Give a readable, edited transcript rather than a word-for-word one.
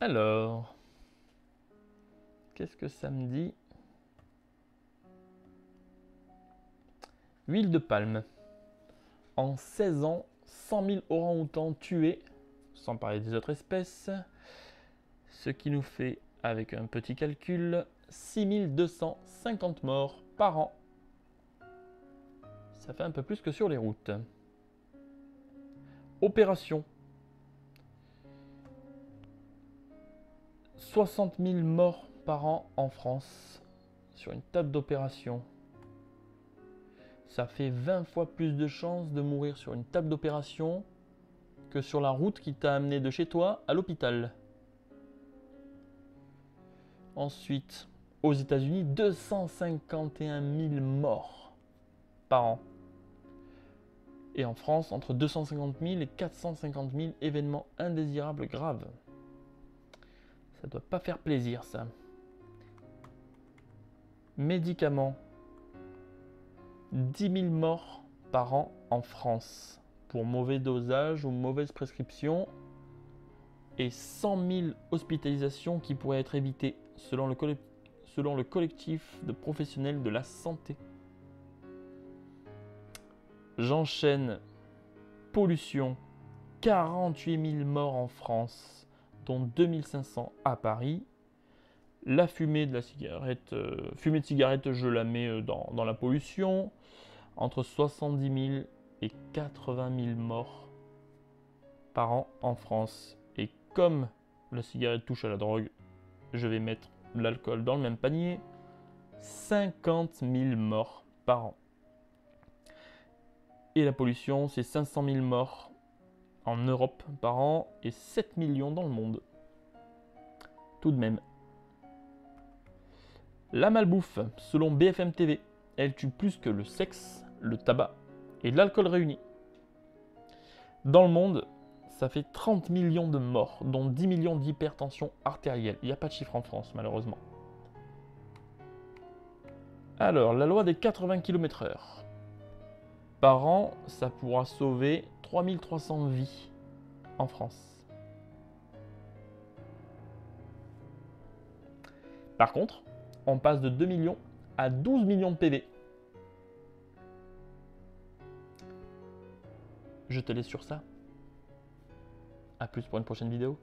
Alors, qu'est-ce que ça me dit? Huile de palme. En 16 ans, 100 000 orang-outans tués, sans parler des autres espèces, ce qui nous fait, avec un petit calcul, 6250 morts par an. Ça fait un peu plus que sur les routes. Opération. 60 000 morts par an en France sur une table d'opération. Ça fait 20 fois plus de chances de mourir sur une table d'opération que sur la route qui t'a amené de chez toi à l'hôpital. Ensuite, aux États-Unis, 251 000 morts par an. Et en France, entre 250 000 et 450 000 événements indésirables graves. Ça doit pas faire plaisir, ça. Médicaments. 10 000 morts par an en France pour mauvais dosage ou mauvaise prescription et 100 000 hospitalisations qui pourraient être évitées selon le collectif de professionnels de la santé. J'enchaîne. Pollution. 48 000 morts en France, dont 2500 à Paris. La fumée de la cigarette, fumée de cigarette, je la mets dans la pollution. Entre 70 000 et 80 000 morts par an en France. Et comme la cigarette touche à la drogue, je vais mettre l'alcool dans le même panier. 50 000 morts par an. Et la pollution, c'est 500 000 morts en Europe par an et 7 millions dans le monde. Tout de même. La malbouffe, selon BFM TV, elle tue plus que le sexe, le tabac et l'alcool réunis. Dans le monde, ça fait 30 millions de morts, dont 10 millions d'hypertension artérielle. Il n'y a pas de chiffre en France, malheureusement. Alors, la loi des 80 km/h. Par an, ça pourra sauver 3300 vies en France. Par contre, on passe de 2 millions à 12 millions de PV. Je te laisse sur ça. A plus pour une prochaine vidéo.